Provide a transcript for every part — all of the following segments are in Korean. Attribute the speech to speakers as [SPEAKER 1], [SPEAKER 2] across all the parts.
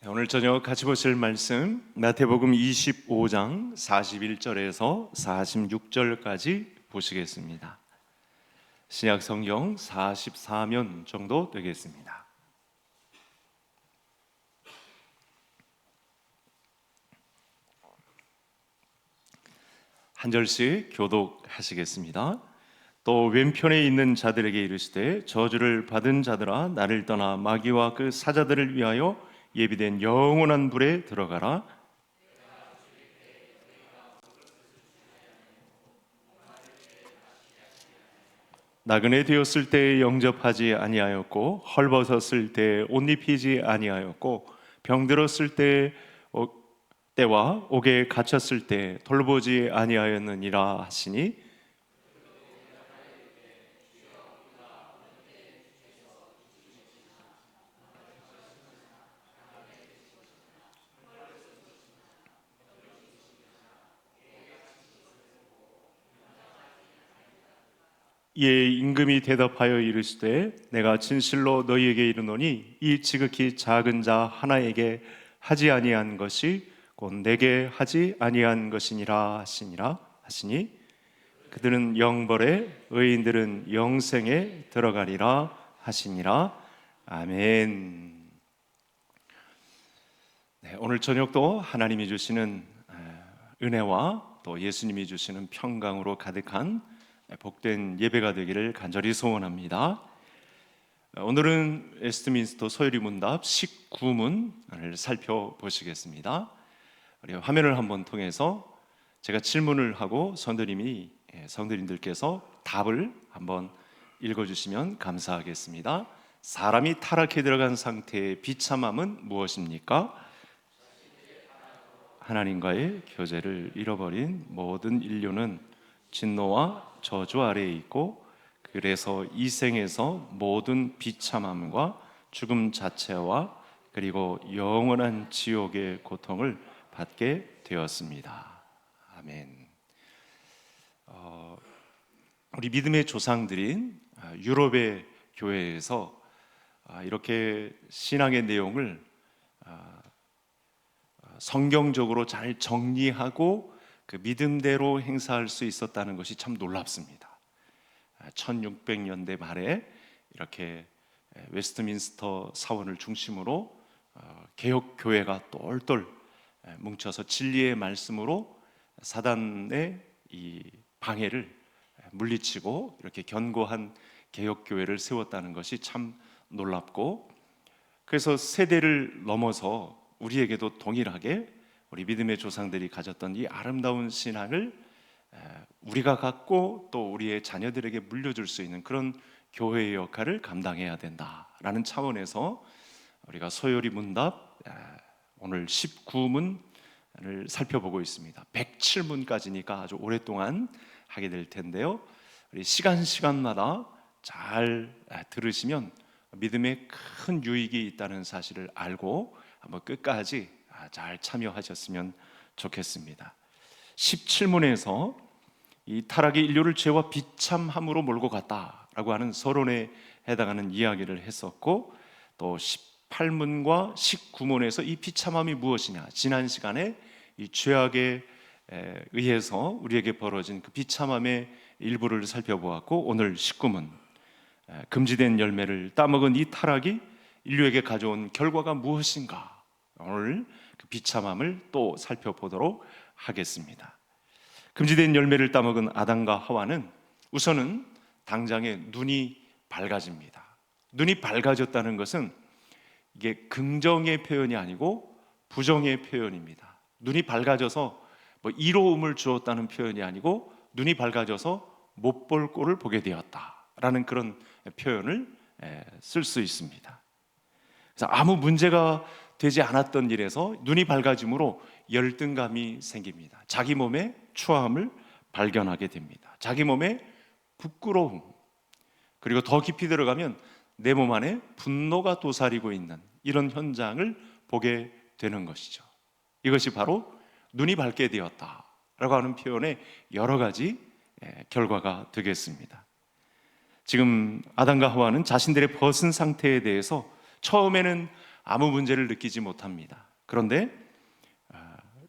[SPEAKER 1] 오늘 저녁 같이 보실 말씀 마태복음 25장 41절에서 46절까지 보시겠습니다. 신약 성경 44면 정도 되겠습니다. 한 절씩 교독하시겠습니다. 또 왼편에 있는 자들에게 이르시되 저주를 받은 자들아 나를 떠나 마귀와 그 사자들을 위하여 예비된 영원한 불에 들어가라. 나그네 되었을 때 영접하지 아니하였고 헐벗었을 때 옷 입히지 아니하였고 병들었을 때와 옥에 갇혔을 때 돌보지 아니하였느니라 하시니 이에 임금이 대답하여 이르시되 내가 진실로 너희에게 이르노니 이 지극히 작은 자 하나에게 하지 아니한 것이 곧 내게 하지 아니한 것이니라 하시니 그들은 영벌에 의인들은 영생에 들어가리라 하시니라. 아멘. 네, 오늘 저녁도 하나님이 주시는 은혜와 또 예수님이 주시는 평강으로 가득한 복된 예배가 되기를 간절히 소원합니다. 오늘은 웨스트민스터 소요리 문답 19문을 살펴보시겠습니다. 우리 화면을 한번 통해서 제가 질문을 하고 성도님들께서 답을 한번 읽어주시면 감사하겠습니다. 사람이 타락해 들어간 상태의 비참함은 무엇입니까? 하나님과의 교제를 잃어버린 모든 인류는 진노와 저주 아래에 있고 그래서 이 생에서 모든 비참함과 죽음 자체와 그리고 영원한 지옥의 고통을 받게 되었습니다. 아멘. 우리 믿음의 조상들인 유럽의 교회에서 이렇게 신앙의 내용을 성경적으로 잘 정리하고 그 믿음대로 행사할 수 있었다는 것이 참 놀랍습니다. 1600년대 말에 이렇게 웨스트민스터 사원을 중심으로 개혁 교회가 똘똘 뭉쳐서 진리의 말씀으로 사단의 이 방해를 물리치고 이렇게 견고한 개혁 교회를 세웠다는 것이 참 놀랍고, 그래서 세대를 넘어서 우리에게도 동일하게 우리 믿음의 조상들이 가졌던 이 아름다운 신앙을 우리가 갖고 또 우리의 자녀들에게 물려줄 수 있는 그런 교회의 역할을 감당해야 된다라는 차원에서 우리가 소요리 문답 오늘 19문을 살펴보고 있습니다. 107문까지니까 아주 오랫동안 하게 될 텐데요, 우리 시간마다 잘 들으시면 믿음에 큰 유익이 있다는 사실을 알고 한번 끝까지 잘 참여하셨으면 좋겠습니다. 17문에서 이 타락이 인류를 죄와 비참함으로 몰고 갔다라고 하는 서론에 해당하는 이야기를 했었고, 또 18문과 19문에서 이 비참함이 무엇이냐, 지난 시간에 이 죄악에 의해서 우리에게 벌어진 그 비참함의 일부를 살펴보았고, 오늘 19문 금지된 열매를 따먹은 이 타락이 인류에게 가져온 결과가 무엇인가, 오늘 그 비참함을 또 살펴보도록 하겠습니다. 금지된 열매를 따먹은 아담과 하와는 우선은 당장에 눈이 밝아집니다. 눈이 밝아졌다는 것은 이게 긍정의 표현이 아니고 부정의 표현입니다. 눈이 밝아져서 뭐 이로움을 주었다는 표현이 아니고 눈이 밝아져서 못 볼 꼴을 보게 되었다라는 그런 표현을 쓸 수 있습니다. 그래서 아무 문제가 되지 않았던 일에서 눈이 밝아짐으로 열등감이 생깁니다. 자기 몸의 추함을 발견하게 됩니다. 자기 몸의 부끄러움, 그리고 더 깊이 들어가면 내 몸 안에 분노가 도사리고 있는 이런 현장을 보게 되는 것이죠. 이것이 바로 눈이 밝게 되었다라고 하는 표현의 여러 가지 결과가 되겠습니다. 지금 아담과 하와는 자신들의 벗은 상태에 대해서 처음에는 아무 문제를 느끼지 못합니다. 그런데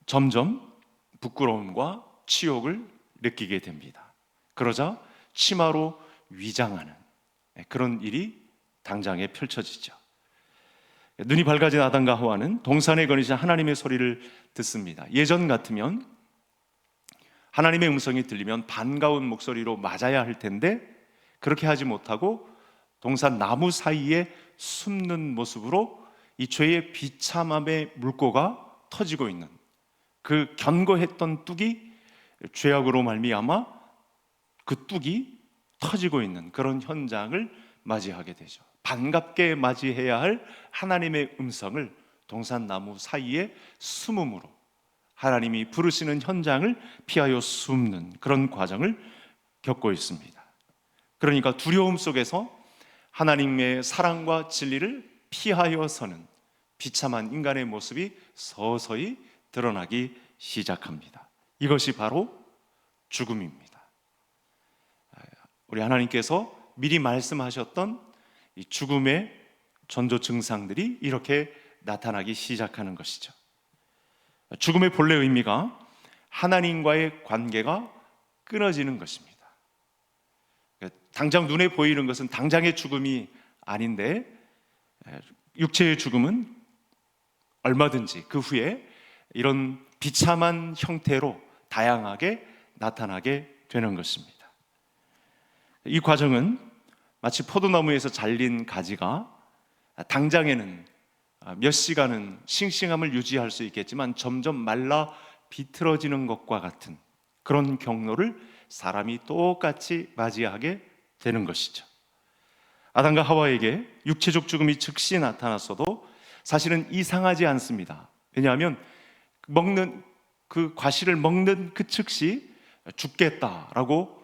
[SPEAKER 1] 점점 부끄러움과 치욕을 느끼게 됩니다. 그러자 치마로 위장하는 그런 일이 당장에 펼쳐지죠. 눈이 밝아진 아담과 하와는 동산에 거니신 하나님의 소리를 듣습니다. 예전 같으면 하나님의 음성이 들리면 반가운 목소리로 맞아야 할 텐데 그렇게 하지 못하고 동산 나무 사이에 숨는 모습으로 이 죄의 비참함의 물꼬가 터지고 있는 그 견고했던 뚝이 죄악으로 말미암아 그 뚝이 터지고 있는 그런 현장을 맞이하게 되죠. 반갑게 맞이해야 할 하나님의 음성을 동산나무 사이에 숨음으로 하나님이 부르시는 현장을 피하여 숨는 그런 과정을 겪고 있습니다. 그러니까 두려움 속에서 하나님의 사랑과 진리를 피하여 서는 비참한 인간의 모습이 서서히 드러나기 시작합니다. 이것이 바로 죽음입니다. 우리 하나님께서 미리 말씀하셨던 이 죽음의 전조 증상들이 이렇게 나타나기 시작하는 것이죠. 죽음의 본래 의미가 하나님과의 관계가 끊어지는 것입니다. 당장 눈에 보이는 것은 당장의 죽음이 아닌데 육체의 죽음은 얼마든지 그 후에 이런 비참한 형태로 다양하게 나타나게 되는 것입니다. 이 과정은 마치 포도나무에서 잘린 가지가 당장에는 몇 시간은 싱싱함을 유지할 수 있겠지만 점점 말라 비틀어지는 것과 같은 그런 경로를 사람이 똑같이 맞이하게 되는 것이죠. 아담과 하와에게 육체적 죽음이 즉시 나타났어도 사실은 이상하지 않습니다. 왜냐하면 먹는 그 과실을 먹는 그 즉시 죽겠다라고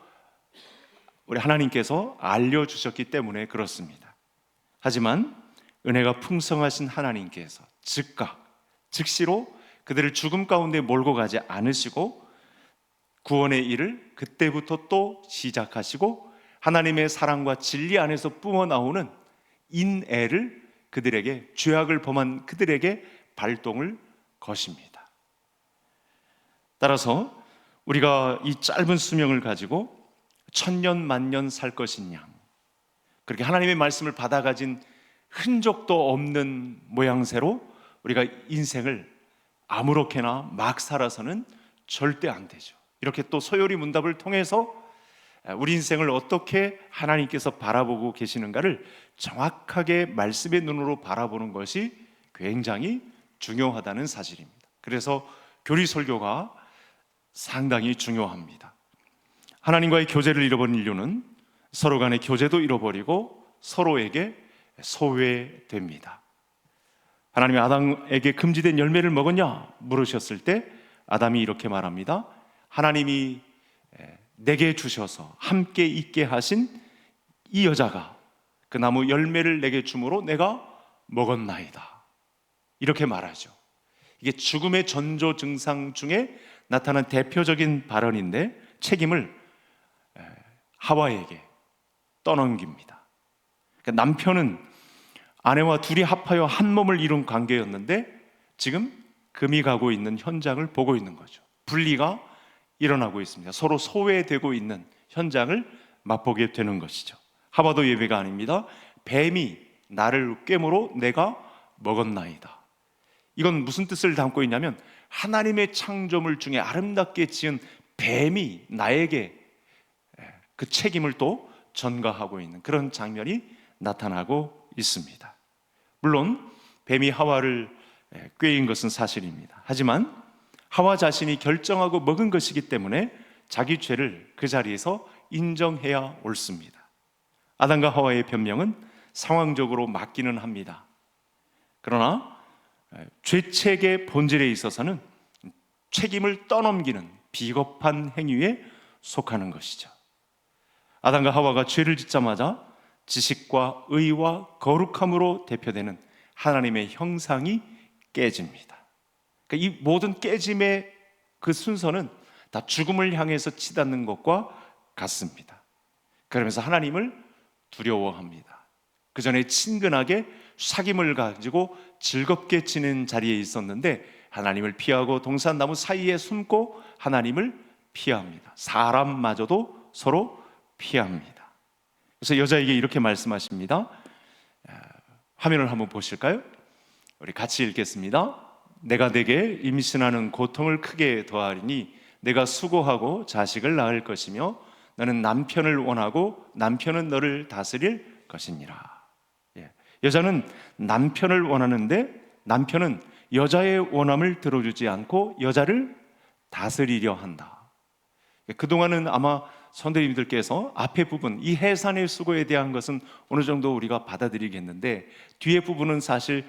[SPEAKER 1] 우리 하나님께서 알려주셨기 때문에 그렇습니다. 하지만 은혜가 풍성하신 하나님께서 즉각 즉시로 그들을 죽음 가운데 몰고 가지 않으시고 구원의 일을 그때부터 또 시작하시고 하나님의 사랑과 진리 안에서 뿜어나오는 인애를 그들에게, 죄악을 범한 그들에게 발동을 거십니다. 따라서 우리가 이 짧은 수명을 가지고 천년 만년 살 것인 양, 그렇게 하나님의 말씀을 받아가진 흔적도 없는 모양새로 우리가 인생을 아무렇게나 막 살아서는 절대 안 되죠. 이렇게 또 소요리 문답을 통해서 우리 인생을 어떻게 하나님께서 바라보고 계시는가를 정확하게 말씀의 눈으로 바라보는 것이 굉장히 중요하다는 사실입니다. 그래서 교리 설교가 상당히 중요합니다. 하나님과의 교제를 잃어버린 인류는 서로 간의 교제도 잃어버리고 서로에게 소외됩니다. 하나님이 아담에게 금지된 열매를 먹었냐 물으셨을 때 아담이 이렇게 말합니다. 하나님이 내게 주셔서 함께 있게 하신 이 여자가 그 나무 열매를 내게 주므로 내가 먹었나이다. 이렇게 말하죠. 이게 죽음의 전조 증상 중에 나타난 대표적인 발언인데 책임을 하와에게 떠넘깁니다. 그러니까 남편은 아내와 둘이 합하여 한 몸을 이룬 관계였는데 지금 금이 가고 있는 현장을 보고 있는 거죠. 분리가 일어나고 있습니다. 서로 소외되고 있는 현장을 맛보게 되는 것이죠. 하와도 예외가 아닙니다. 뱀이 나를 꿰므로 내가 먹었나이다. 이건 무슨 뜻을 담고 있냐면 하나님의 창조물 중에 아름답게 지은 뱀이 나에게 그 책임을 또 전가하고 있는 그런 장면이 나타나고 있습니다. 물론 뱀이 하와를 꾀인 것은 사실입니다. 하지만 하와 자신이 결정하고 먹은 것이기 때문에 자기 죄를 그 자리에서 인정해야 옳습니다. 아담과 하와의 변명은 상황적으로 맞기는 합니다. 그러나 죄책의 본질에 있어서는 책임을 떠넘기는 비겁한 행위에 속하는 것이죠. 아담과 하와가 죄를 짓자마자 지식과 의와 거룩함으로 대표되는 하나님의 형상이 깨집니다. 그러니까 이 모든 깨짐의 그 순서는 다 죽음을 향해서 치닫는 것과 같습니다. 그러면서 하나님을 두려워합니다. 그 전에 친근하게 사귐을 가지고 즐겁게 지낸 자리에 있었는데 하나님을 피하고 동산나무 사이에 숨고 하나님을 피합니다. 사람마저도 서로 피합니다. 그래서 여자에게 이렇게 말씀하십니다. 화면을 한번 보실까요? 우리 같이 읽겠습니다. 내가 네게 임신하는 고통을 크게 더하리니 내가 수고하고 자식을 낳을 것이며 너는 남편을 원하고 남편은 너를 다스릴 것이니라. 여자는 남편을 원하는데 남편은 여자의 원함을 들어주지 않고 여자를 다스리려 한다. 그동안은 아마 선생님들께서 앞에 부분, 이 해산의 수고에 대한 것은 어느 정도 우리가 받아들이겠는데 뒤에 부분은 사실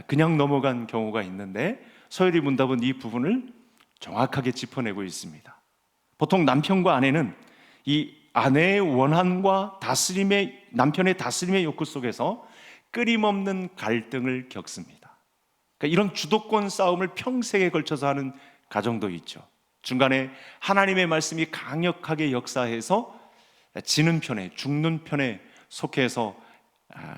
[SPEAKER 1] 그냥 넘어간 경우가 있는데 서열이 문답은 이 부분을 정확하게 짚어내고 있습니다. 보통 남편과 아내는 이 아내의 원한과 남편의 다스림의 욕구 속에서 끊임없는 갈등을 겪습니다. 그러니까 이런 주도권 싸움을 평생에 걸쳐서 하는 가정도 있죠. 중간에 하나님의 말씀이 강력하게 역사해서 지는 편에, 죽는 편에 속해서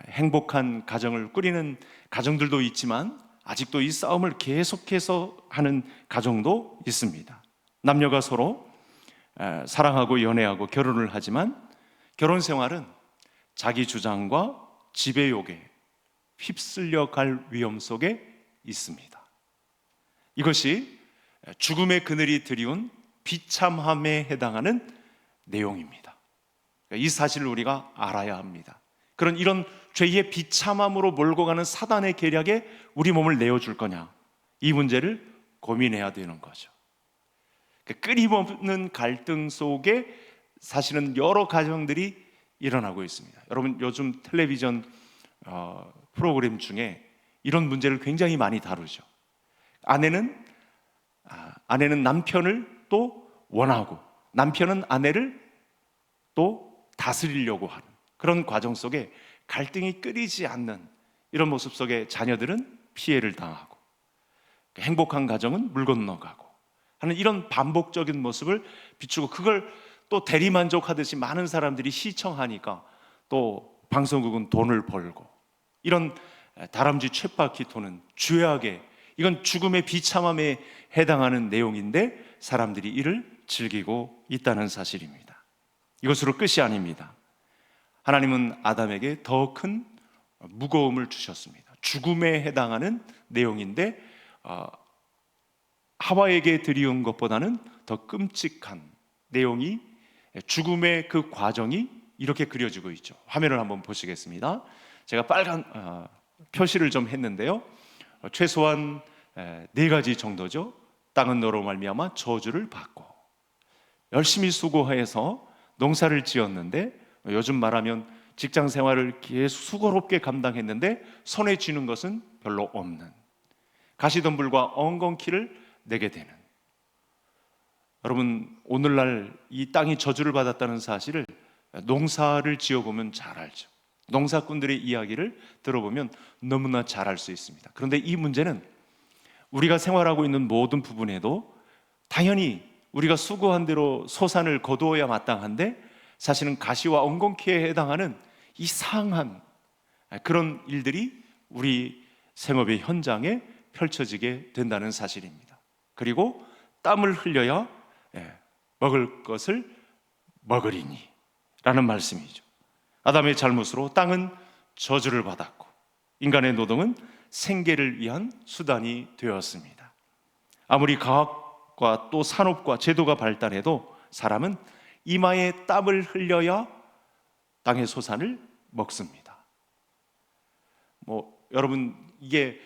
[SPEAKER 1] 행복한 가정을 꾸리는 가정들도 있지만 아직도 이 싸움을 계속해서 하는 가정도 있습니다. 남녀가 서로 사랑하고 연애하고 결혼을 하지만 결혼 생활은 자기 주장과 지배욕에 휩쓸려 갈 위험 속에 있습니다. 이것이 죽음의 그늘이 드리운 비참함에 해당하는 내용입니다. 이 사실을 우리가 알아야 합니다. 이런 죄의 비참함으로 몰고 가는 사단의 계략에 우리 몸을 내어줄 거냐, 이 문제를 고민해야 되는 거죠. 끊임없는 갈등 속에 사실은 여러 가정들이 일어나고 있습니다. 여러분 요즘 텔레비전 프로그램 중에 이런 문제를 굉장히 많이 다루죠. 아내는 남편을 또 원하고 남편은 아내를 또 다스리려고 하는 그런 과정 속에 갈등이 끊이지 않는 이런 모습 속에 자녀들은 피해를 당하고 행복한 가정은 물 건너가고 하는 이런 반복적인 모습을 비추고 그걸 또 대리만족하듯이 많은 사람들이 시청하니까 또 방송국은 돈을 벌고 이런 다람쥐 쳇바퀴 도는 죄악의 이건 죽음의 비참함에 해당하는 내용인데 사람들이 이를 즐기고 있다는 사실입니다. 이것으로 끝이 아닙니다. 하나님은 아담에게 더 큰 무거움을 주셨습니다. 죽음에 해당하는 내용인데 하와에게 드리운 것보다는 더 끔찍한 내용이 죽음의 그 과정이 이렇게 그려지고 있죠. 화면을 한번 보시겠습니다. 제가 빨간 표시를 좀 했는데요. 최소한 4가지 정도죠. 땅은 너로 말미암아 저주를 받고 열심히 수고해서 농사를 지었는데 요즘 말하면 직장 생활을 계속 수고롭게 감당했는데 손에 쥐는 것은 별로 없는 가시덤불과 엉겅퀴를 내게 되는 여러분 오늘날 이 땅이 저주를 받았다는 사실을 농사를 지어보면 잘 알죠. 농사꾼들의 이야기를 들어보면 너무나 잘 알 수 있습니다. 그런데 이 문제는 우리가 생활하고 있는 모든 부분에도 당연히 우리가 수고한 대로 소산을 거두어야 마땅한데 사실은 가시와 엉겅퀴에 해당하는 이상한 그런 일들이 우리 생업의 현장에 펼쳐지게 된다는 사실입니다. 그리고 땀을 흘려야 먹을 것을 먹으리니 라는 말씀이죠. 아담의 잘못으로 땅은 저주를 받았고 인간의 노동은 생계를 위한 수단이 되었습니다. 아무리 과학과 또 산업과 제도가 발달해도 사람은 이마에 땀을 흘려야 땅의 소산을 먹습니다. 여러분 이게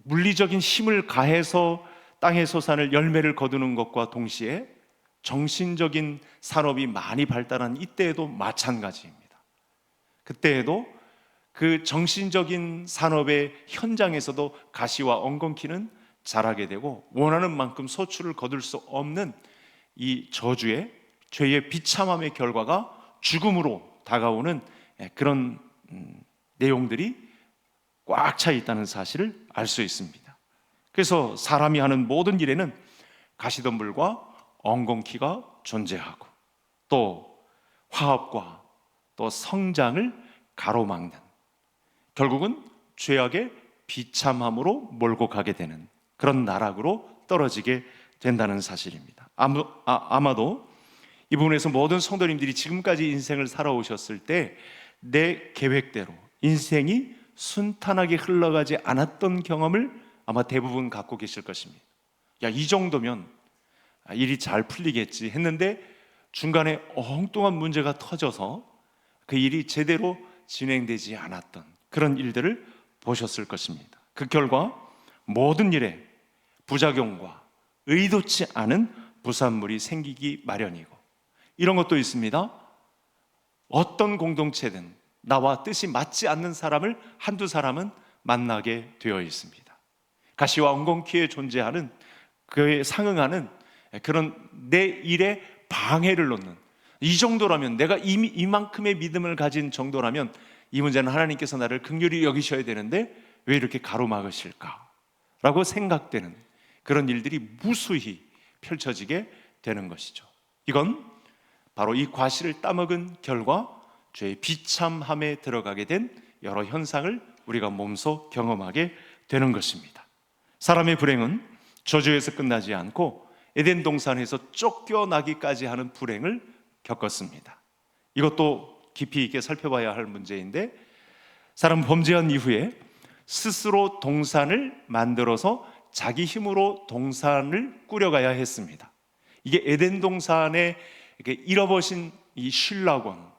[SPEAKER 1] 물리적인 힘을 가해서 땅의 소산을 열매를 거두는 것과 동시에 정신적인 산업이 많이 발달한 이때에도 마찬가지입니다. 그때에도 그 정신적인 산업의 현장에서도 가시와 엉겅퀴는 자라게 되고 원하는 만큼 소출을 거둘 수 없는 이 저주의 죄의 비참함의 결과가 죽음으로 다가오는 그런 내용들이 꽉 차 있다는 사실을 알 수 있습니다. 그래서 사람이 하는 모든 일에는 가시덤불과 엉겅퀴가 존재하고 또 화합과 또 성장을 가로막는 결국은 죄악의 비참함으로 몰고 가게 되는 그런 나락으로 떨어지게 된다는 사실입니다. 아마도 이 부분에서 모든 성도님들이 지금까지 인생을 살아오셨을 때 내 계획대로 인생이 순탄하게 흘러가지 않았던 경험을 아마 대부분 갖고 계실 것입니다. 야, 이 정도면 일이 잘 풀리겠지 했는데 중간에 엉뚱한 문제가 터져서 그 일이 제대로 진행되지 않았던 그런 일들을 보셨을 것입니다. 그 결과 모든 일에 부작용과 의도치 않은 부산물이 생기기 마련이고, 이런 것도 있습니다. 어떤 공동체든 나와 뜻이 맞지 않는 사람을 한두 사람은 만나게 되어 있습니다. 가시와 엉겅퀴에 존재하는, 그에 상응하는 그런 내 일에 방해를 놓는, 이 정도라면, 내가 이미 이만큼의 믿음을 가진 정도라면 이 문제는 하나님께서 나를 긍휼히 여기셔야 되는데 왜 이렇게 가로막으실까? 라고 생각되는 그런 일들이 무수히 펼쳐지게 되는 것이죠. 이건 바로 이 과실을 따먹은 결과 죄의 비참함에 들어가게 된 여러 현상을 우리가 몸소 경험하게 되는 것입니다. 사람의 불행은 저주에서 끝나지 않고 에덴 동산에서 쫓겨나기까지 하는 불행을 겪었습니다. 이것도 깊이 있게 살펴봐야 할 문제인데, 사람 범죄한 이후에 스스로 동산을 만들어서 자기 힘으로 동산을 꾸려가야 했습니다. 이게 에덴 동산에 잃어버린 이 신라권,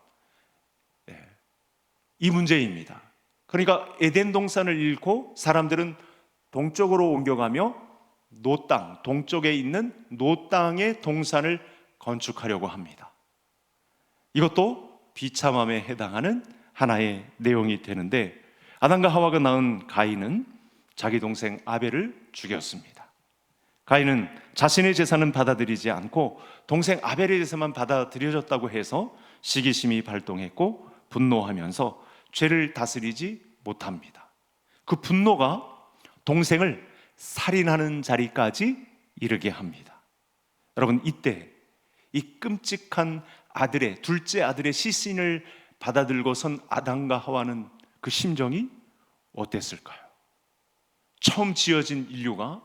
[SPEAKER 1] 이 문제입니다. 그러니까 에덴 동산을 잃고 사람들은 동쪽으로 옮겨가며 노 땅, 동쪽에 있는 노 땅의 동산을 건축하려고 합니다. 이것도 비참함에 해당하는 하나의 내용이 되는데, 아담과 하와가 낳은 가인은 자기 동생 아벨을 죽였습니다. 가인은 자신의 제사는 받아들이지 않고 동생 아벨의 제사만 받아들여졌다고 해서 시기심이 발동했고 분노하면서 죄를 다스리지 못합니다. 그 분노가 동생을 살인하는 자리까지 이르게 합니다. 여러분, 이때 이 끔찍한 아들의, 둘째 아들의 시신을 받아들고선 아담과 하와는 그 심정이 어땠을까요? 처음 지어진 인류가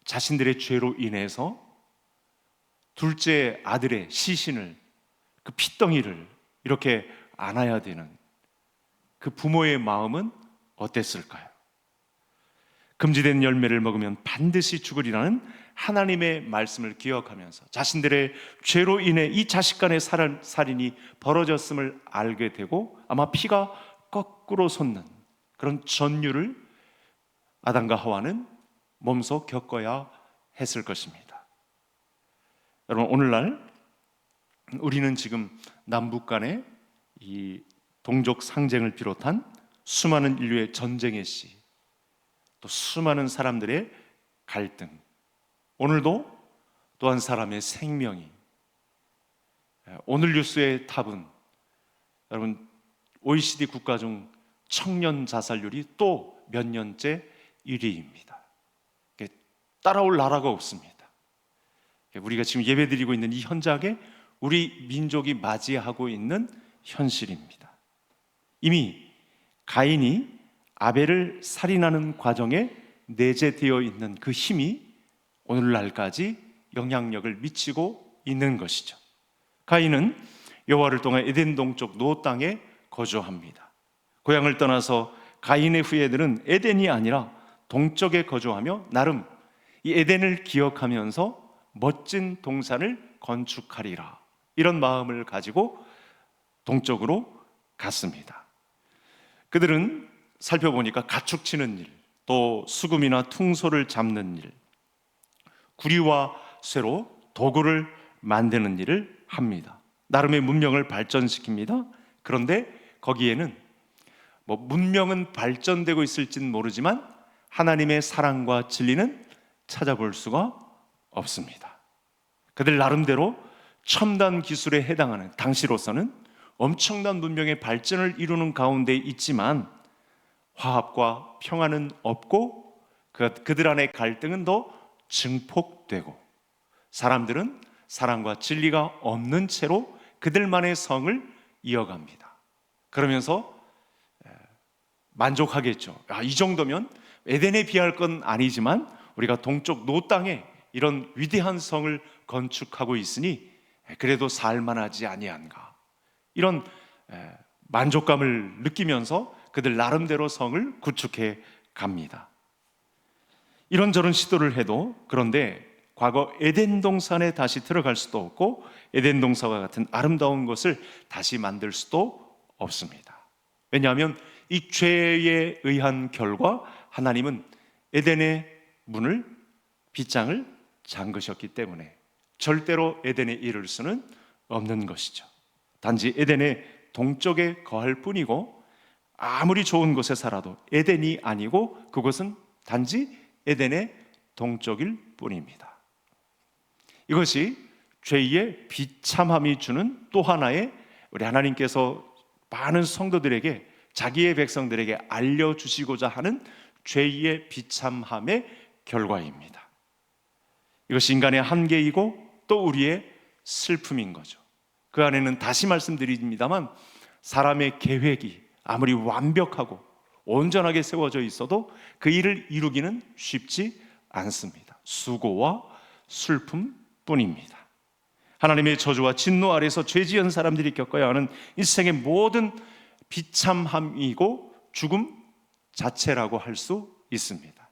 [SPEAKER 1] 자신들의 죄로 인해서 둘째 아들의 시신을, 그 핏덩이를 이렇게 안아야 되는 그 부모의 마음은 어땠을까요? 금지된 열매를 먹으면 반드시 죽으리라는 하나님의 말씀을 기억하면서 자신들의 죄로 인해 이 자식 간의 살인이 벌어졌음을 알게 되고 아마 피가 거꾸로 솟는 그런 전율을 아담과 하와는 몸소 겪어야 했을 것입니다. 여러분, 오늘날 우리는 지금 남북 간의 이 동족 상쟁을 비롯한 수많은 인류의 전쟁의 시, 또 수많은 사람들의 갈등, 오늘도 또 한 사람의 생명이, 오늘 뉴스의 탑은 여러분 OECD 국가 중 청년 자살률이 또 몇 년째 1위입니다. 따라올 나라가 없습니다. 우리가 지금 예배드리고 있는 이 현장에 우리 민족이 맞이하고 있는 현실입니다. 이미 가인이 아벨을 살인하는 과정에 내재되어 있는 그 힘이 오늘날까지 영향력을 미치고 있는 것이죠. 가인은 여호와를 통해 에덴 동쪽 노 땅에 거주합니다. 고향을 떠나서 가인의 후예들은 에덴이 아니라 동쪽에 거주하며 나름 이 에덴을 기억하면서 멋진 동산을 건축하리라, 이런 마음을 가지고 동쪽으로 갔습니다. 그들은 살펴보니까 가축 치는 일, 또 수금이나 퉁소를 잡는 일, 구리와 쇠로 도구를 만드는 일을 합니다. 나름의 문명을 발전시킵니다. 그런데 거기에는 문명은 발전되고 있을지는 모르지만 하나님의 사랑과 진리는 찾아볼 수가 없습니다. 그들 나름대로 첨단 기술에 해당하는, 당시로서는 엄청난 문명의 발전을 이루는 가운데 있지만 화합과 평화는 없고 그들 안의 갈등은 더 증폭되고 사람들은 사랑과 진리가 없는 채로 그들만의 성을 이어갑니다. 그러면서 만족하겠죠. 이 정도면 에덴에 비할 건 아니지만 우리가 동쪽 노 땅에 이런 위대한 성을 건축하고 있으니 그래도 살만하지 아니한가, 이런 만족감을 느끼면서 그들 나름대로 성을 구축해 갑니다. 이런저런 시도를 해도, 그런데 과거 에덴 동산에 다시 들어갈 수도 없고 에덴 동산과 같은 아름다운 것을 다시 만들 수도 없습니다. 왜냐하면 이 죄에 의한 결과 하나님은 에덴의 문을, 빗장을 잠그셨기 때문에 절대로 에덴에 이를 수는 없는 것이죠. 단지 에덴의 동쪽에 거할 뿐이고, 아무리 좋은 곳에 살아도 에덴이 아니고 그곳은 단지 에덴의 동쪽일 뿐입니다. 이것이 죄의 비참함이 주는 또 하나의, 우리 하나님께서 많은 성도들에게, 자기의 백성들에게 알려주시고자 하는 죄의 비참함의 결과입니다. 이것이 인간의 한계이고 또 우리의 슬픔인 거죠. 그 안에는, 다시 말씀드립니다만, 사람의 계획이 아무리 완벽하고 온전하게 세워져 있어도 그 일을 이루기는 쉽지 않습니다. 수고와 슬픔뿐입니다. 하나님의 저주와 진노 아래서 죄 지은 사람들이 겪어야 하는 일생의 모든 비참함이고 죽음 자체라고 할 수 있습니다.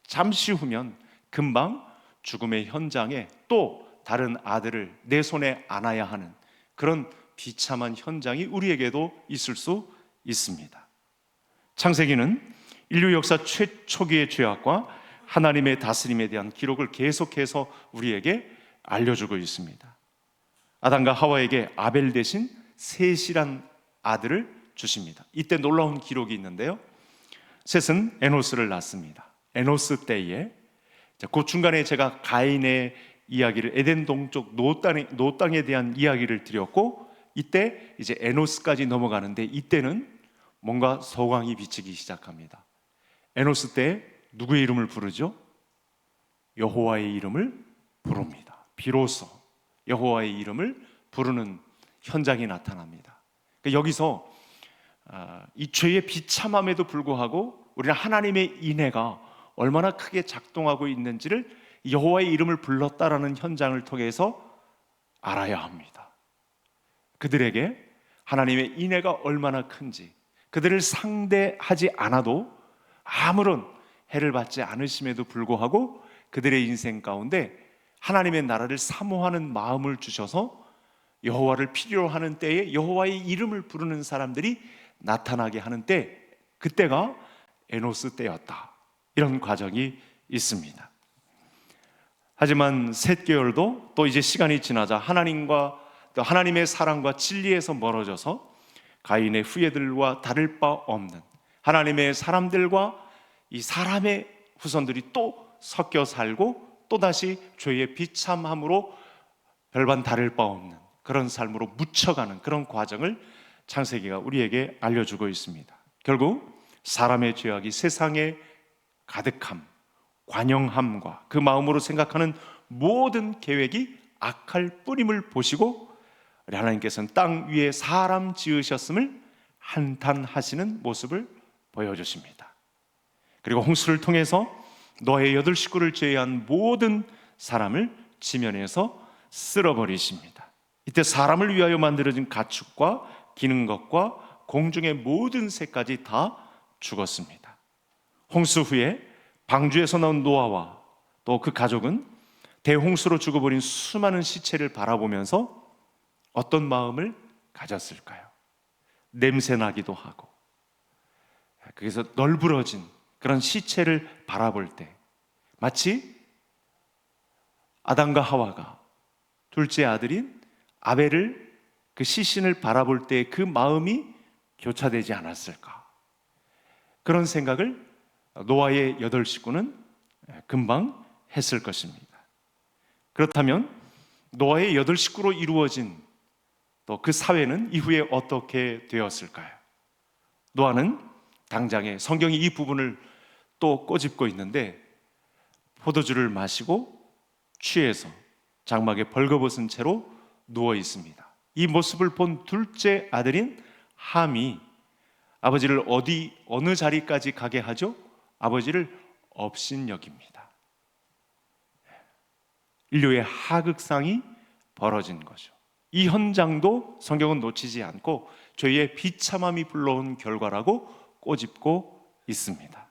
[SPEAKER 1] 잠시 후면 금방 죽음의 현장에 또 다른 아들을 내 손에 안아야 하는 그런 비참한 현장이 우리에게도 있을 수 있습니다. 창세기는 인류 역사 최초기의 죄악과 하나님의 다스림에 대한 기록을 계속해서 우리에게 알려주고 있습니다. 아담과 하와에게 아벨 대신 셋이란 아들을 주십니다. 이때 놀라운 기록이 있는데요, 셋은 에노스를 낳습니다. 에노스 때에, 그 중간에 제가 가인의 이야기를, 에덴 동쪽 노 땅에 대한 이야기를 드렸고, 이때 이제 에노스까지 넘어가는데, 이때는 뭔가 서광이 비치기 시작합니다. 에노스 때 누구의 이름을 부르죠? 여호와의 이름을 부릅니다. 비로소 여호와의 이름을 부르는 현장이 나타납니다. 그러니까 여기서 이 죄의 비참함에도 불구하고 우리는 하나님의 인애가 얼마나 크게 작동하고 있는지를 여호와의 이름을 불렀다라는 현장을 통해서 알아야 합니다. 그들에게 하나님의 인애가 얼마나 큰지, 그들을 상대하지 않아도 아무런 해를 받지 않으심에도 불구하고 그들의 인생 가운데 하나님의 나라를 사모하는 마음을 주셔서 여호와를 필요로 하는 때에 여호와의 이름을 부르는 사람들이 나타나게 하는 때, 그때가 에노스 때였다, 이런 과정이 있습니다. 하지만 셋 계열도 또 이제 시간이 지나자 하나님과 또 하나님의 사랑과 진리에서 멀어져서 가인의 후예들과 다를 바 없는 하나님의 사람들과 이 사람의 후손들이 또 섞여 살고 또다시 죄의 비참함으로 별반 다를 바 없는 그런 삶으로 묻혀가는 그런 과정을 창세기가 우리에게 알려주고 있습니다. 결국 사람의 죄악이 세상에 가득함, 관영함과 그 마음으로 생각하는 모든 계획이 악할 뿐임을 보시고 우리 하나님께서는 땅 위에 사람 지으셨음을 한탄하시는 모습을 보여주십니다. 그리고 홍수를 통해서 노아의 8 식구를 제외한 모든 사람을 지면에서 쓸어버리십니다. 이때 사람을 위하여 만들어진 가축과 기는 것과 공중의 모든 새까지 다 죽었습니다. 홍수 후에 방주에서 나온 노아와 또 그 가족은 대홍수로 죽어버린 수많은 시체를 바라보면서 어떤 마음을 가졌을까요? 냄새나기도 하고, 그래서 널브러진 그런 시체를 바라볼 때 마치 아담과 하와가 둘째 아들인 아벨을, 그 시신을 바라볼 때 그 마음이 교차되지 않았을까, 그런 생각을 노아의 8 식구는 금방 했을 것입니다. 그렇다면 노아의 8 식구로 이루어진 또 그 사회는 이후에 어떻게 되었을까요? 노아는 당장에 성경이 이 부분을 또 꼬집고 있는데, 포도주를 마시고 취해서 장막에 벌거벗은 채로 누워 있습니다. 이 모습을 본 둘째 아들인 함이 아버지를 어느 자리까지 가게 하죠? 아버지를 업신여깁니다. 인류의 하극상이 벌어진 거죠. 이 현장도 성경은 놓치지 않고 죄의 비참함이 불러온 결과라고 꼬집고 있습니다.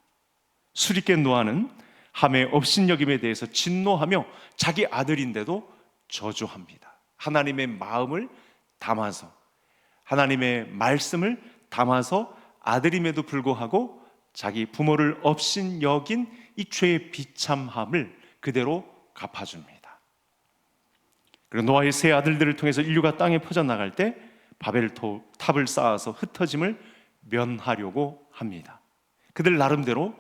[SPEAKER 1] 수리께 노아는 함의 업신여김에 대해서 진노하며 자기 아들인데도 저주합니다. 하나님의 마음을 담아서, 하나님의 말씀을 담아서 아들임에도 불구하고 자기 부모를 업신여긴 이 죄의 비참함을 그대로 갚아줍니다. 그리고 노아의 세 아들들을 통해서 인류가 땅에 퍼져나갈 때 바벨탑을 쌓아서 흩어짐을 면하려고 합니다. 그들 나름대로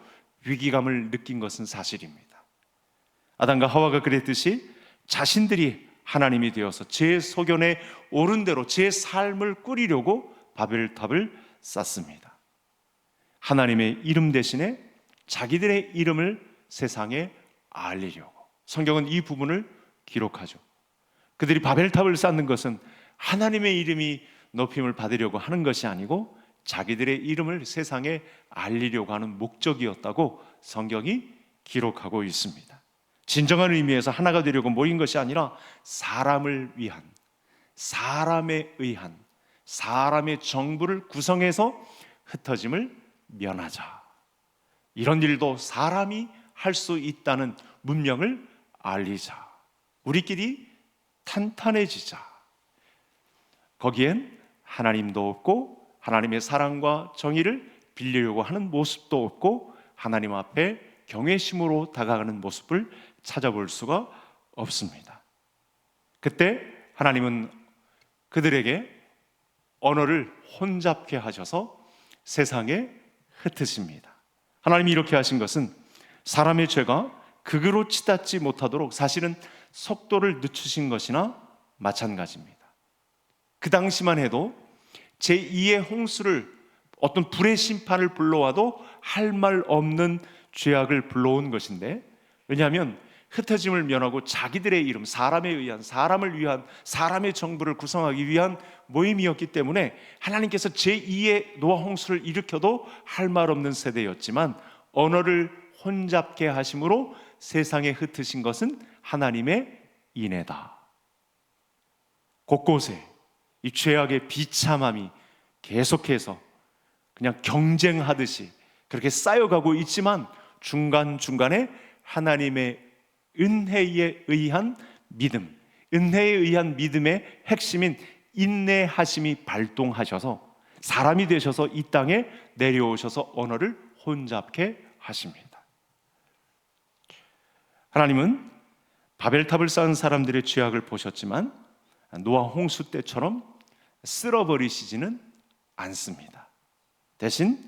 [SPEAKER 1] 위기감을 느낀 것은 사실입니다. 아담과 하와가 그랬듯이 자신들이 하나님이 되어서 제 소견에 옳은 대로 제 삶을 꾸리려고 바벨탑을 쌓습니다. 하나님의 이름 대신에 자기들의 이름을 세상에 알리려고. 성경은 이 부분을 기록하죠. 그들이 바벨탑을 쌓는 것은 하나님의 이름이 높임을 받으려고 하는 것이 아니고 자기들의 이름을 세상에 알리려고 하는 목적이었다고 성경이 기록하고 있습니다. 진정한 의미에서 하나가 되려고 모인 것이 아니라 사람을 위한, 사람에 의한, 사람의 정부를 구성해서 흩어짐을 면하자. 이런 일도 사람이 할 수 있다는 문명을 알리자. 우리끼리 탄탄해지자. 거기엔 하나님도 없고 하나님의 사랑과 정의를 빌리려고 하는 모습도 없고 하나님 앞에 경외심으로 다가가는 모습을 찾아볼 수가 없습니다. 그때 하나님은 그들에게 언어를 혼잡케 하셔서 세상에 흩으십니다. 하나님이 이렇게 하신 것은 사람의 죄가 극으로 치닫지 못하도록 사실은 속도를 늦추신 것이나 마찬가지입니다. 그 당시만 해도 제2의 홍수를, 어떤 불의 심판을 불러와도 할 말 없는 죄악을 불러온 것인데, 왜냐하면 흩어짐을 면하고 자기들의 이름, 사람에 의한, 사람을 위한, 사람의 정부를 구성하기 위한 모임이었기 때문에 하나님께서 제2의 노아 홍수를 일으켜도 할 말 없는 세대였지만 언어를 혼잡게 하심으로 세상에 흩으신 것은 하나님의 인애다. 곳곳에 이 죄악의 비참함이 계속해서 그냥 경쟁하듯이 그렇게 쌓여가고 있지만 중간중간에 하나님의 은혜에 의한 믿음, 은혜에 의한 믿음의 핵심인 인내하심이 발동하셔서 사람이 되셔서 이 땅에 내려오셔서 언어를 혼잡케 하십니다. 하나님은 바벨탑을 쌓은 사람들의 죄악을 보셨지만 노아 홍수 때처럼 쓸어버리시지는 않습니다. 대신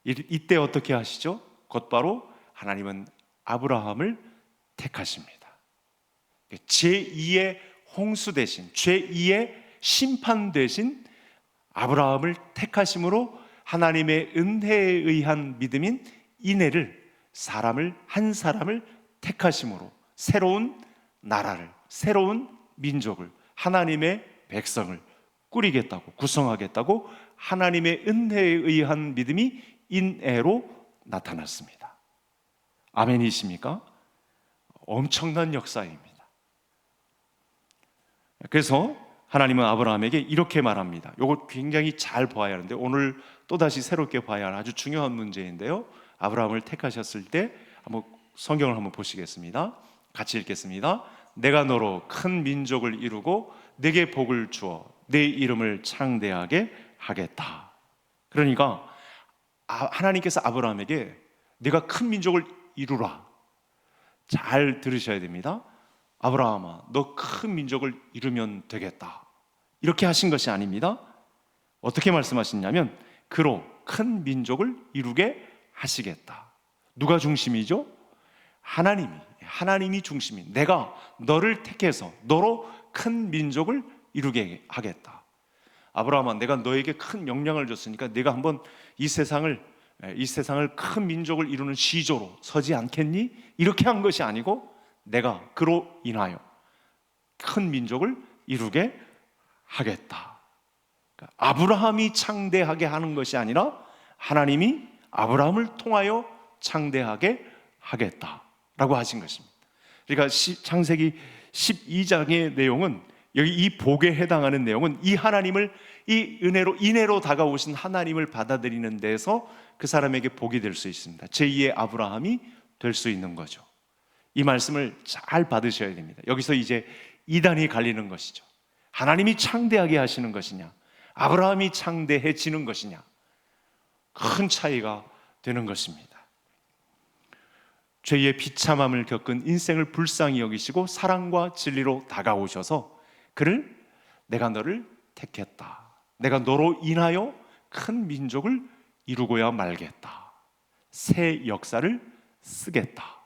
[SPEAKER 1] 이때 어떻게 하시죠? 곧바로 하나님은 아브라함을 택하십니다. 제2의 홍수 대신, 제2의 심판 대신 아브라함을 택하심으로 하나님의 은혜에 의한 믿음인 인애를, 한 사람을 택하심으로 새로운 나라를, 새로운 민족을, 하나님의 백성을 꾸리겠다고, 구성하겠다고 하나님의 은혜에 의한 믿음이 인애로 나타났습니다. 아멘이십니까? 엄청난 역사입니다. 그래서 하나님은 아브라함에게 이렇게 말합니다. 이거 굉장히 잘 봐야 하는데 오늘 또다시 새롭게 봐야 하는 아주 중요한 문제인데요. 아브라함을 택하셨을 때 한번 성경을 한번 보시겠습니다. 같이 읽겠습니다. 내가 너로 큰 민족을 이루고 내게 복을 주어 내 이름을 창대하게 하겠다. 그러니까 하나님께서 아브라함에게 네가 큰 민족을 이루라. 잘 들으셔야 됩니다. 아브라함아, 너 큰 민족을 이루면 되겠다. 이렇게 하신 것이 아닙니다. 어떻게 말씀하시냐면 그로 큰 민족을 이루게 하시겠다. 누가 중심이죠? 하나님이 중심이. 내가 너를 택해서 너로 큰 민족을 이루게 하겠다. 아브라함아, 내가 너에게 큰 영향을 줬으니까 내가 한번 이 세상을 큰 민족을 이루는 시조로 서지 않겠니? 이렇게 한 것이 아니고 내가 그로 인하여 큰 민족을 이루게 하겠다. 그러니까 아브라함이 창대하게 하는 것이 아니라 하나님이 아브라함을 통하여 창대하게 하겠다라고 하신 것입니다. 그러니까 창세기 12장의 내용은, 여기 이 복에 해당하는 내용은 이 하나님을, 이 인애로 다가오신 하나님을 받아들이는 데서 그 사람에게 복이 될 수 있습니다. 제2의 아브라함이 될 수 있는 거죠. 이 말씀을 잘 받으셔야 됩니다. 여기서 이제 이단이 갈리는 것이죠. 하나님이 창대하게 하시는 것이냐, 아브라함이 창대해지는 것이냐, 큰 차이가 되는 것입니다. 죄의 비참함을 겪은 인생을 불쌍히 여기시고 사랑과 진리로 다가오셔서 그를, 내가 너를 택했다, 내가 너로 인하여 큰 민족을 이루고야 말겠다, 새 역사를 쓰겠다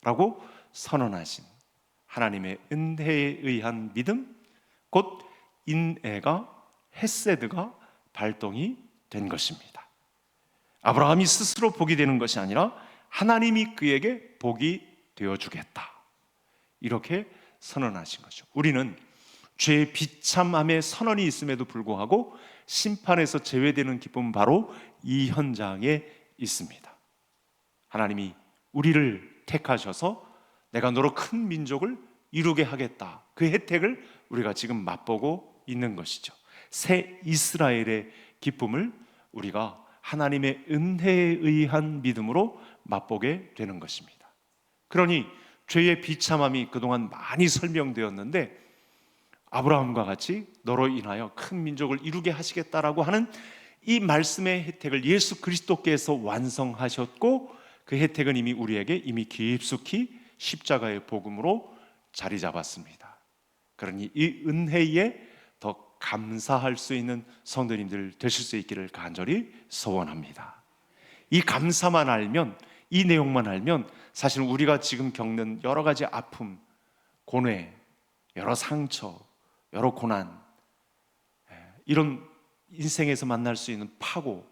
[SPEAKER 1] 라고 선언하신 하나님의 은혜에 의한 믿음, 곧 인애가, 헤세드가 발동이 된 것입니다. 아브라함이 스스로 복이 되는 것이 아니라 하나님이 그에게 복이 되어주겠다, 이렇게 선언하신 거죠. 우리는 죄의 비참함의 선언이 있음에도 불구하고 심판에서 제외되는 기쁨은 바로 이 현장에 있습니다. 하나님이 우리를 택하셔서 내가 너로 큰 민족을 이루게 하겠다, 그 혜택을 우리가 지금 맛보고 있는 것이죠. 새 이스라엘의 기쁨을 우리가 하나님의 은혜에 의한 믿음으로 맛보게 되는 것입니다. 그러니 죄의 비참함이 그동안 많이 설명되었는데, 아브라함과 같이 너로 인하여 큰 민족을 이루게 하시겠다라고 하는 이 말씀의 혜택을 예수 그리스도께서 완성하셨고, 그 혜택은 이미 우리에게 이미 깊숙이 십자가의 복음으로 자리 잡았습니다. 그러니 이 은혜에 더 감사할 수 있는 성도님들 되실 수 있기를 간절히 소원합니다. 이 감사만 알면, 이 내용만 알면 사실 우리가 지금 겪는 여러 가지 아픔, 고뇌, 여러 상처, 여러 고난, 이런 인생에서 만날 수 있는 파고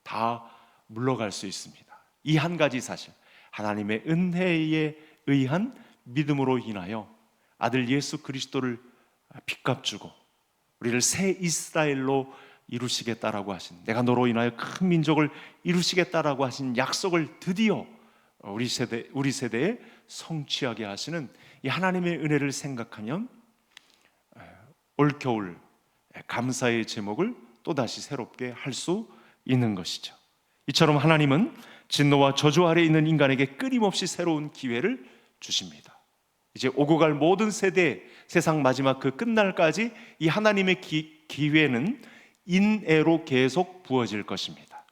[SPEAKER 1] 다 물러갈 수 있습니다. 이 한 가지 사실, 하나님의 은혜에 의한 믿음으로 인하여 아들 예수 그리스도를 빚값 주고 우리를 새 이스라엘로 이루시겠다라고 하신, 내가 너로 인하여 큰 민족을 이루시겠다라고 하신 약속을 드디어 우리 세대에 성취하게 하시는 이 하나님의 은혜를 생각하면 올겨울 감사의 제목을 또다시 새롭게 할 수 있는 것이죠. 이처럼 하나님은 진노와 저주 아래에 있는 인간에게 끊임없이 새로운 기회를 주십니다. 이제 오고 갈 모든 세대, 세상 마지막 그 끝날까지 이 하나님의 기회는 인애로 계속 부어질 것입니다.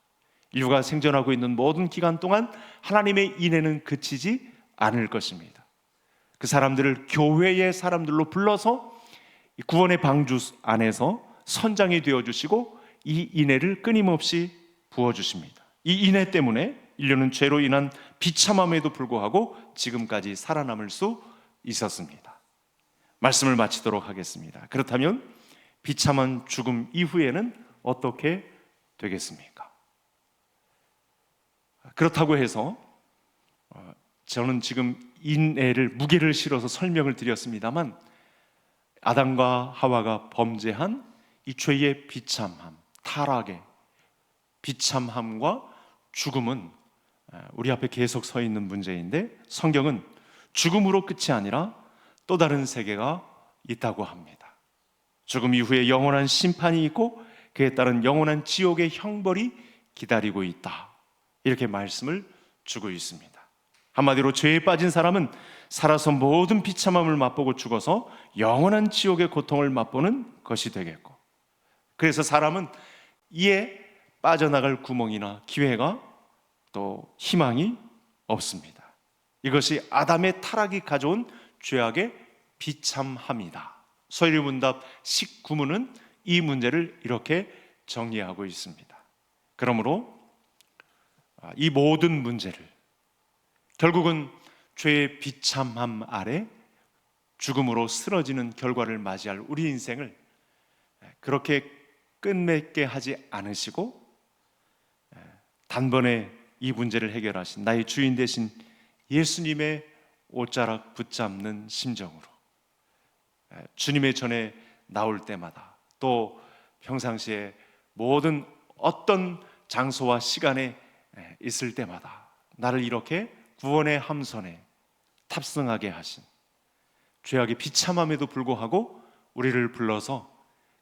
[SPEAKER 1] 인류가 생존하고 있는 모든 기간 동안 하나님의 인애는 그치지 않을 것입니다. 그 사람들을 교회의 사람들로 불러서 구원의 방주 안에서 선장이 되어주시고 이 인애를 끊임없이 부어주십니다. 이 인애 때문에 인류는 죄로 인한 비참함에도 불구하고 지금까지 살아남을 수 있었습니다. 말씀을 마치도록 하겠습니다. 그렇다면 비참한 죽음 이후에는 어떻게 되겠습니까? 그렇다고 해서 저는 지금 인애를, 무게를 실어서 설명을 드렸습니다만, 아담과 하와가 범죄한 이 죄의 비참함, 타락의 비참함과 죽음은 우리 앞에 계속 서 있는 문제인데, 성경은 죽음으로 끝이 아니라 또 다른 세계가 있다고 합니다. 죽음 이후에 영원한 심판이 있고 그에 따른 영원한 지옥의 형벌이 기다리고 있다, 이렇게 말씀을 주고 있습니다. 한마디로 죄에 빠진 사람은 살아서 모든 비참함을 맛보고 죽어서 영원한 지옥의 고통을 맛보는 것이 되겠고, 그래서 사람은 이에 빠져나갈 구멍이나 기회가 또 희망이 없습니다. 이것이 아담의 타락이 가져온 죄악의 비참함이다. 서일문답 19문은 이 문제를 이렇게 정리하고 있습니다. 그러므로 이 모든 문제를, 결국은 죄의 비참함 아래 죽음으로 쓰러지는 결과를 맞이할 우리 인생을 그렇게 끝맺게 하지 않으시고 단번에 이 문제를 해결하신 나의 주인 되신 예수님의 옷자락 붙잡는 심정으로 주님의 전에 나올 때마다, 또 평상시에 모든 어떤 장소와 시간에 있을 때마다 나를 이렇게 구원의 함선에 탑승하게 하신, 죄악의 비참함에도 불구하고 우리를 불러서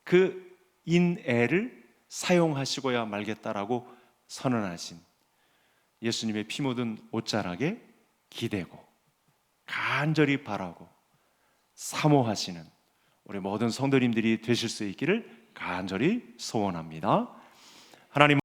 [SPEAKER 1] 그 인애를 사용하시고야 말겠다라고 선언하신 예수님의 피 묻은 옷자락에 기대고 간절히 바라고 사모하시는 우리 모든 성도님들이 되실 수 있기를 간절히 소원합니다. 하나님